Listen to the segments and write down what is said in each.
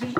3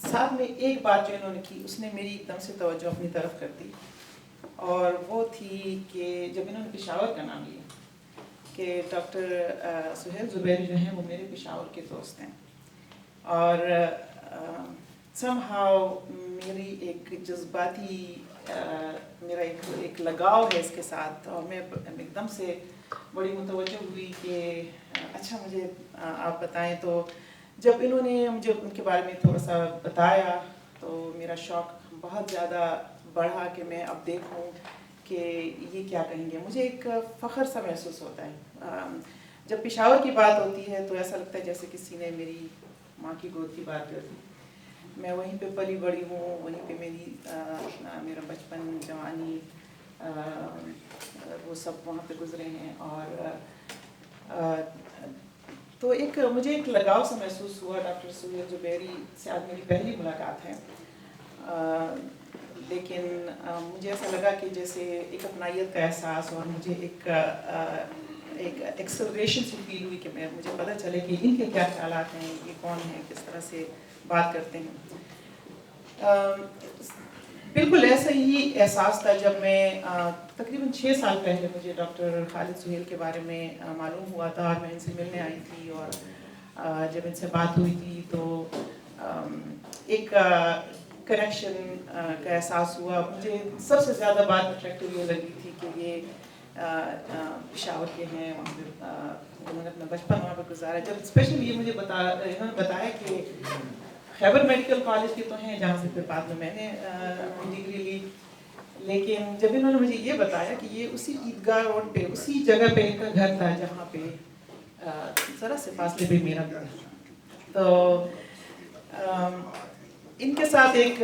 ساتھ میں ایک بات جو انہوں نے کی اس نے میری ایک دم سے توجہ اپنی طرف کر دی، اور وہ تھی کہ جب انہوں نے پشاور کا نام لیا کہ ڈاکٹر سہیل زبیری جو ہیں وہ میرے پشاور کے دوست ہیں، اور سم ہاؤ میری ایک جذباتی میرا ایک لگاؤ ہے اس کے ساتھ، اور میں ایک دم سے بڑی متوجہ ہوئی کہ اچھا مجھے آپ بتائیں. تو جب انہوں نے مجھے ان کے بارے میں تھوڑا سا بتایا تو میرا شوق بہت زیادہ بڑھا کہ میں اب دیکھوں کہ یہ کیا کہیں گے. مجھے ایک فخر سا محسوس ہوتا ہے جب پشاور کی بات ہوتی ہے، تو ایسا لگتا ہے جیسے کسی نے میری ماں کی گود کی بات کر دی. میں وہیں پہ پلی بڑی ہوں، وہیں پہ میرا بچپن، جوانی، وہ سب وہاں پہ گزرے ہیں. اور تو مجھے ایک لگاؤ سا محسوس ہوا. ڈاکٹر سہیل زبیری سے آج میری پہلی ملاقات ہے، لیکن مجھے ایسا لگا کہ جیسے ایک اپنائیت کا احساس، اور مجھے ایک ایکسلریشن سی فیل ہوئی کہ مجھے پتہ چلے کہ ان کے کیا خیالات ہیں، یہ کون ہیں، کس طرح سے بات کرتے ہیں. بالکل ایسا ہی احساس تھا جب میں تقریباً 6 سال پہلے مجھے ڈاکٹر خالد سہیل کے بارے میں معلوم ہوا تھا، اور میں ان سے ملنے آئی تھی. اور جب ان سے بات ہوئی تھی تو ایک کنیکشن کا احساس ہوا. مجھے سب سے زیادہ بات اٹریکٹیو یہ لگی تھی کہ یہ پشاور کے ہیں، انہوں نے اپنا بچپن وہاں پہ گزارا. جب اسپیشلی یہ مجھے انہوں نے بتایا کہ خیبر میڈیکل کالج کے تو ہیں جہاں سے پھر بعد میں نے ڈگری لی، لیکن جب انہوں نے مجھے یہ بتایا کہ یہ اسی عیدگاہ روڈ پہ، اسی جگہ پہ ان کا گھر تھا جہاں پہ ذرا سے فاصلے پہ میرا گھر تھا، تو ان کے ساتھ ایک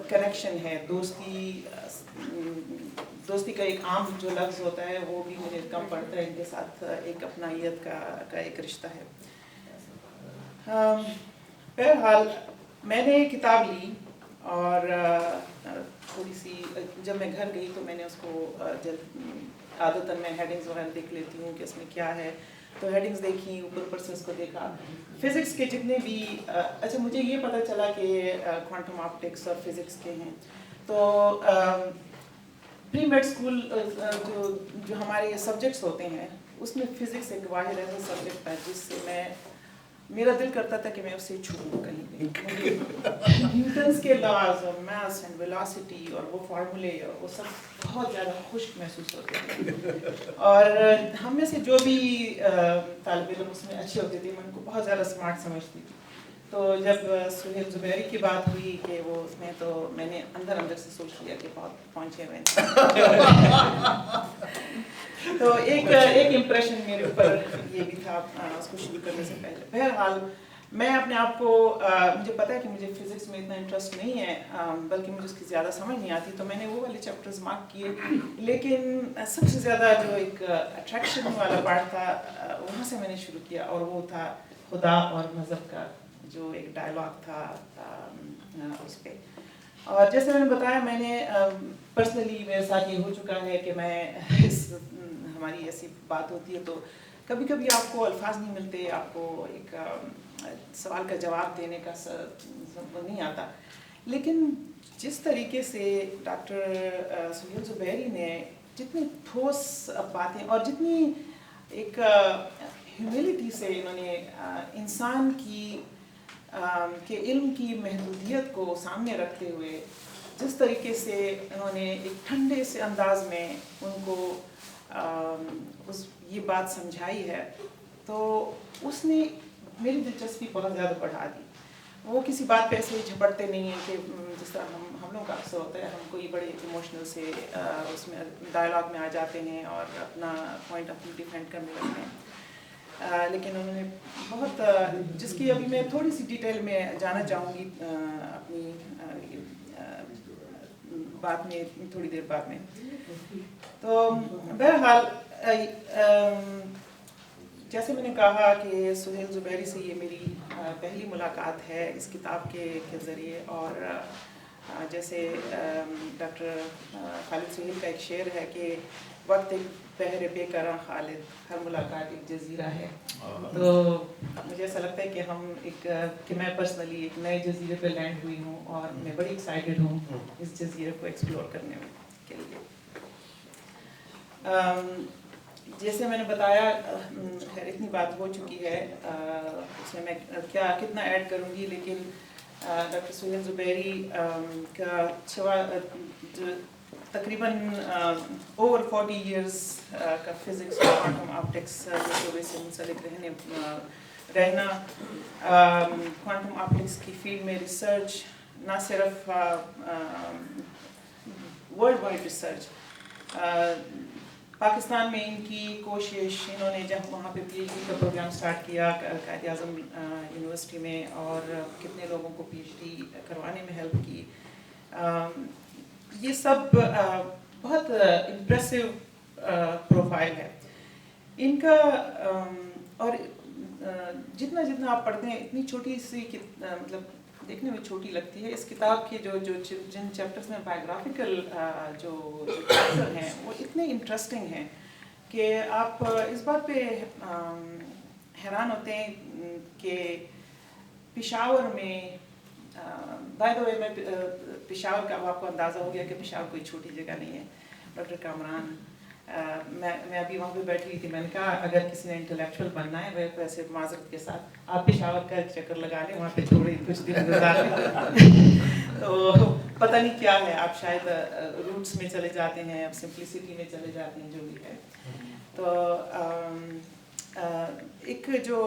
کنیکشن ہے. دوستی کا ایک عام جو لفظ ہوتا ہے وہ بھی مجھے کم پڑتا ہے. ان کے ساتھ ایک اپنائیت کا ایک رشتہ ہے. بہرحال میں نے کتاب لی، اور تھوڑی سی جب میں گھر گئی تو میں نے اس کو عادتاً میں ہیڈنگز وغیرہ دیکھ لیتی ہوں کہ اس میں کیا ہے، تو ہیڈنگز دیکھی، اوپر سے اس کو دیکھا. فزکس کے جتنے بھی اچھا مجھے یہ پتہ چلا کہ کوانٹم آپٹکس اور فزکس کے ہیں. تو پری میڈ اسکول جو ہمارے سبجیکٹس ہوتے ہیں اس میں فزکس ایک واحد ایسا سبجیکٹ ہے جس سے میرا دل کرتا تھا کہ میں اسے چھوڑوں کہیں پہ. نیوٹنس کے لاز اور میس اینڈ ویلاسٹی اور وہ فارمولے اور وہ سب بہت زیادہ خشک محسوس ہوتے تھے. اور ہم میں سے جو بھی طالب علم اس میں اچھے ہوتے تھے میں ان کو بہت زیادہ اسمارٹ سمجھتی تھی. تو جب سہیل زبیری کی بات ہوئی کہ وہ اس میں، تو میں نے اندر سے سوچ لیا کہ بہت پہنچے ہوئے تو ایک امپریشن میرے اوپر یہ بھی تھا اس کو شروع کرنے سے پہلے. بہرحال میں اپنے آپ کو مجھے پتا ہے کہ مجھے فزکس میں اتنا انٹرسٹ نہیں ہے، بلکہ مجھے اس کی زیادہ سمجھ نہیں آتی، تو میں نے وہ والے چیپٹرز مارک کیے. لیکن سب سے زیادہ جو ایک اٹریکشن والا پارٹ تھا وہاں سے میں نے شروع کیا، اور وہ تھا خدا اور مذہب کا جو ایک ڈائلاگ تھا اس پہ. اور جیسے میں نے بتایا میں نے پرسنلی میرے ساتھ یہ ہو چکا ہے کہ میں ہماری ایسی بات ہوتی ہے تو کبھی کبھی آپ کو الفاظ نہیں ملتے، آپ کو ایک سوال کا جواب دینے کا نہیں آتا. لیکن جس طریقے سے ڈاکٹر سہیل زبیری نے جتنی ٹھوس باتیں اور جتنی ایک ہیوملٹی سے انہوں نے انسان کے علم کی محدودیت کو سامنے رکھتے ہوئے جس طریقے سے انہوں نے ایک ٹھنڈے سے انداز میں ان کو یہ بات سمجھائی ہے، تو اس نے میری دلچسپی بہت زیادہ بڑھا دی. وہ کسی بات پہ ایسے جھپٹتے نہیں ہیں کہ جس طرح ہم لوگوں کا اکثر ہوتا ہے، ہم کوئی بڑے ایموشنل سے اس میں ڈائلاگ میں آ جاتے ہیں اور اپنا پوائنٹ اپنی ڈیفینڈ کرنے لگتے ہیں. لیکن انہوں نے بہت جس کی ابھی میں تھوڑی سی ڈیٹیل میں جانا چاہوں گی اپنی بات میں تھوڑی دیر بعد میں. تو بہرحال جیسے میں نے کہا کہ سہیل زبیری سے یہ میری پہلی ملاقات ہے اس کتاب کے ذریعے. اور جیسے ڈاکٹر خالد سہیل کا ایک شعر ہے کہ وقت ایک بحر بے قرار خالد، ہر ملاقات ایک جزیرہ ہے. تو مجھے ایسا لگتا ہے کہ کہ میں پرسنلی ایک نئے جزیرے پہ لینڈ ہوئی ہوں اور میں بڑی ایکسائٹیڈ ہوں اس جزیرے کو ایکسپلور کرنے کے لیے. جیسے میں نے بتایا، خیر اتنی بات ہو چکی ہے، اس میں کتنا ایڈ کروں گی، لیکن ڈاکٹر سہیل زبیری کا تقریباً اوور 40 ایئرس کا فزکس اور کوانٹم آپٹکس شعبے سے منسلک رہنا، کوانٹم آپٹکس کی فیلڈ میں ریسرچ، نہ صرف ورلڈ وائڈ ریسرچ، پاکستان میں ان کی کوشش، انہوں نے جب وہاں پہ پی ایچ ڈی کا پروگرام سٹارٹ کیا قائد اعظم یونیورسٹی میں، اور کتنے لوگوں کو پی ایچ ڈی کروانے میں ہیلپ کی، یہ سب بہت امپریسو پروفائل ہے ان کا. اور جتنا جتنا آپ پڑھتے ہیں اتنی چھوٹی سی مطلب دیکھنے میں چھوٹی لگتی ہے. اس کتاب کے جن چیپٹرز میں بایوگرافیکل جو چیپٹر ہیں وہ اتنے انٹرسٹنگ ہیں کہ آپ اس بات پہ حیران ہوتے ہیں کہ پشاور میں، بائی دا وے میں پشاور کا آپ کو اندازہ ہو گیا کہ پشاور کوئی چھوٹی جگہ نہیں ہے. ڈاکٹر کامران، میں ابھی وہاں پہ بیٹھی ہوئی تھی، میں نے کہا اگر کسی نے انٹلیکچوئل بننا ہے ویسے معذرت کے ساتھ آپ پشاور کا چکر لگا لیں، وہاں پہ تھوڑے کچھ دن گزار لیں. تو پتہ نہیں کیا ہے، آپ شاید روٹس میں چلے جاتے ہیں، سمپلسٹی میں چلے جاتے ہیں، جو بھی ہے. تو ایک جو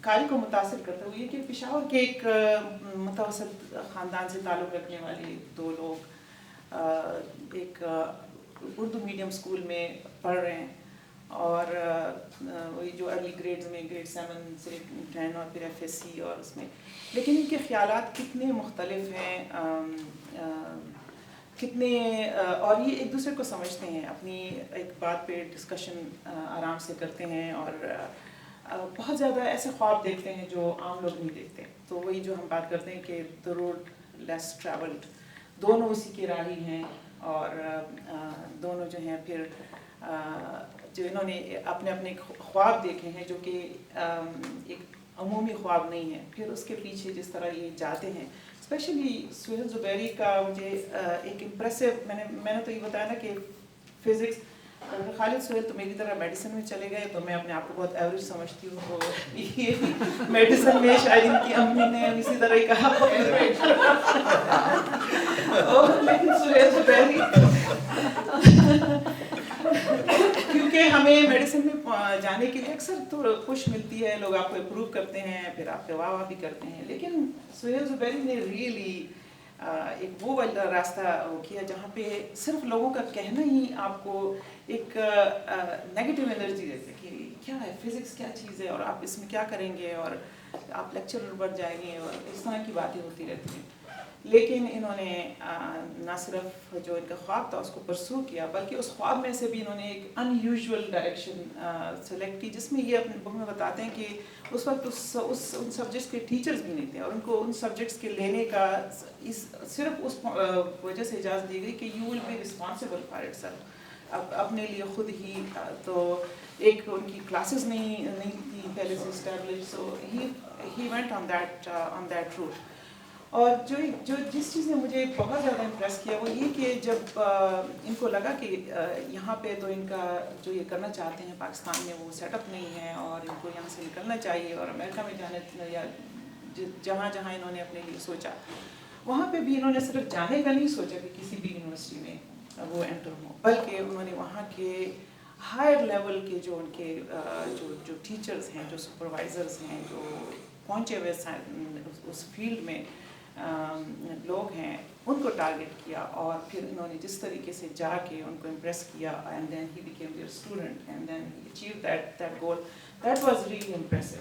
قاری کو متاثر کرتا ہے وہ یہ کہ پشاور کے ایک متوسط خاندان سے تعلق رکھنے والے دو لوگ ایک اردو میڈیم اسکول میں پڑھ رہے ہیں، اور وہی جو ارلی گریڈز میں گریڈ 7 سے 10 اور پھر ایف ایس سی، اور اس میں لیکن ان کے خیالات کتنے مختلف ہیں، کتنے اور یہ ایک دوسرے کو سمجھتے ہیں، اپنی ایک بات پہ ڈسکشن آرام سے کرتے ہیں، اور بہت زیادہ ایسے خواب دیکھتے ہیں جو عام لوگ نہیں دیکھتے. تو وہی جو ہم بات کرتے ہیں کہ دا روڈ لیس ٹریولڈ، دونوں اسی کے راہی ہیں، اور دونوں جو ہیں پھر جو انہوں نے اپنے اپنے خواب دیکھے ہیں جو کہ ایک عمومی خواب نہیں ہے، پھر اس کے پیچھے جس طرح یہ جاتے ہیں. اسپیشلی سہیل زبیری کا مجھے ایک امپریسو، میں نے تو یہ بتایا نا کہ فزکس، خالد سہیل تو میری طرح میڈیسن میں چلے گئے، تو میں اپنے آپ کو بہت ایوریج سمجھتی ہوں، تو یہ میڈیسن میں شاید ان کی امی نے اسی طرح ہی کہا. لیکن سہیل زبیری کیونکہ ہمیں میڈیسن میں جانے کے لیے اکثر تو پش ملتی ہے، لوگ آپ کو اپروو کرتے ہیں، پھر آپ کے واہ واہ بھی کرتے ہیں، لیکن سہیل زبیری نے ریئلی ایک وہ والا راستہ وہ کیا جہاں پہ صرف لوگوں کا کہنا ہی آپ کو ایک نیگیٹو انرجی دیتے کہ کیا ہے فزکس، کیا چیز ہے، اور آپ اس میں کیا کریں گے، اور آپ لیکچرر بن جائیں گے، اور اس طرح کی باتیں ہوتی رہتی ہیں. لیکن انہوں نے نہ صرف جو ان کا خواب تھا اس کو پرسو کیا، بلکہ اس خواب میں سے بھی انہوں نے ایک ان یوزول ڈائریکشن سلیکٹ کی، جس میں یہ اپنے بک میں بتاتے ہیں کہ اس وقت ان سبجیکٹس کے ٹیچرز بھی نہیں تھے، اور ان کو ان سبجیکٹس کے لینے کا صرف اس وجہ سے اجازت دی گئی کہ you will be responsible for itself, اپنے لیے خود ہی. تو ایک ان کی کلاسز نہیں تھی پہلے سے establish, so he went on that route. اور جس چیز نے مجھے بہت زیادہ امپریس کیا وہ یہ کہ جب ان کو لگا کہ یہاں پہ تو ان کا جو یہ کرنا چاہتے ہیں پاکستان میں وہ سیٹ اپ نہیں ہے، اور ان کو یہاں سے نکلنا چاہیے اور امریکہ میں جانے، یا جہاں جہاں انہوں نے اپنے لیے سوچا وہاں پہ بھی انہوں نے صرف جانے کا نہیں سوچا کہ کسی بھی یونیورسٹی میں وہ انٹر ہوں، بلکہ انہوں نے وہاں کے ہائر لیول کے جو ان کے جو ٹیچرز ہیں، جو سپروائزرز ہیں، جو پہنچے ہوئے اس فیلڈ میں لوگ ہیں، ان کو ٹارگٹ کیا، اور پھر انہوں نے جس طریقے سے جا کے ان کو امپریس کیا، and then he became their student, and then he achieve that goal. That was really impressive.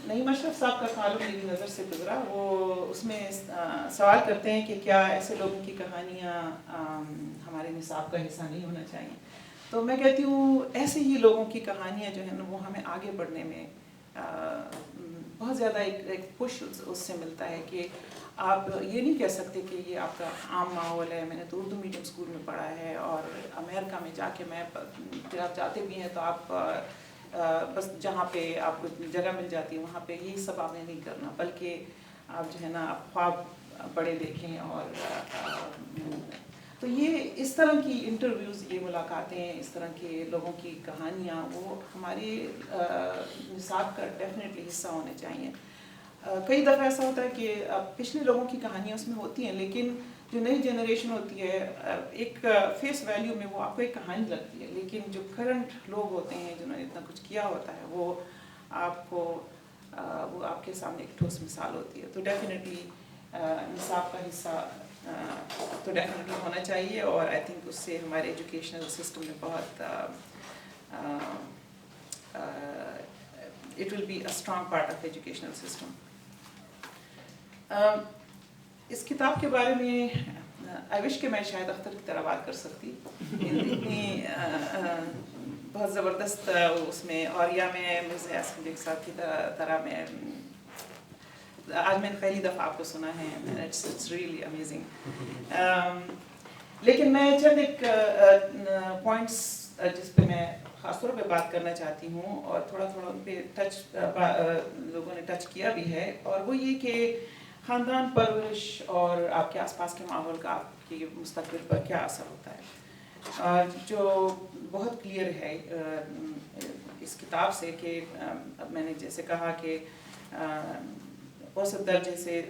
Naeem Ashraf صاحب کا کالم میری نظر سے گزرا، وہ اس میں سوال کرتے ہیں کہ کیا ایسے لوگوں کی کہانیاں ہمارے نصاب کا حصہ نہیں ہونا چاہیے. تو میں کہتی ہوں ایسے ہی لوگوں کی کہانیاں جو ہیں وہ ہمیں آگے بڑھنے میں بہت زیادہ ایک پش اس سے ملتا ہے کہ آپ یہ نہیں کہہ سکتے کہ یہ آپ کا عام ماحول ہے. میں نے تو اردو میڈیم اسکول میں پڑھا ہے اور امریکہ میں جا کے میں جب آپ جاتے بھی ہیں تو آپ بس جہاں پہ آپ کو جگہ مل جاتی ہے وہاں پہ یہی سب آپ نے نہیں کرنا, بلکہ آپ جو ہے نا آپ خواب بڑے دیکھیں. اور تو یہ اس طرح کی انٹرویوز, یہ ملاقاتیں, اس طرح کے لوگوں کی کہانیاں وہ ہمارے نصاب کا ڈیفینیٹلی حصہ ہونے چاہیے. کئی دفعہ ایسا ہوتا ہے کہ پچھلے لوگوں کی کہانیاں اس میں ہوتی ہیں, لیکن جو نئی جنریشن ہوتی ہے ایک فیس ویلیو میں وہ آپ کو ایک کہانی لگتی ہے, لیکن جو کرنٹ لوگ ہوتے ہیں جنہوں نے اتنا کچھ کیا ہوتا ہے وہ آپ کے سامنے ایک ٹھوس مثال ہوتی ہے. تو ڈیفینیٹلی نصاب کا حصہ تو ڈیفینیٹلی ہونا چاہیے, اور آئی تھنک اس سے ہمارے ایجوکیشنل سسٹم میں بہت it will be a strong part of educational system. اس کتاب کے بارے میں آئی وش کہ میں شاہد اختر کی طرح بات کر سکتی, اتنی بہت زبردست اس میں, اور یا میں مرزا یاسین بیگ صاحب کی طرح میں آج میں نے پہلی دفعہ آپ کو سنا ہے, اٹس ریئلی امیزنگ. لیکن میں چند ایک پوائنٹس جس پہ میں خاص طور پہ بات کرنا چاہتی ہوں, اور تھوڑا تھوڑا ان پہ لوگوں نے ٹچ کیا بھی ہے, اور وہ یہ کہ خاندان, پرورش اور آپ کے آس پاس کے ماحول کا آپ کی مستقبل پر کیا اثر ہوتا ہے, جو بہت کلیئر ہے اس کتاب سے. کہ میں نے جیسے کہا کہ اوسط درجے سے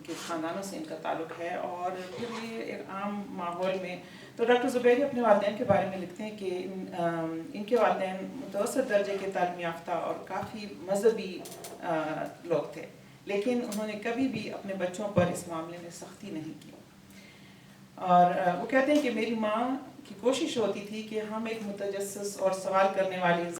کے خاندانوں سے ان کا تعلق ہے, اور پھر یہ ایک عام ماحول میں. تو ڈاکٹر زبیری اپنے والدین کے بارے میں لکھتے ہیں کہ ان کے والدین متوسط درجے کے تعلیم یافتہ اور کافی مذہبی لوگ تھے, لیکن انہوں نے کبھی بھی اپنے بچوں پر اس معاملے میں سختی نہیں کی. اور وہ کہتے ہیں کہ میری ماں کی کوشش ہوتی تھی کہ ہم ایک متجسس اور سوال کرنے والی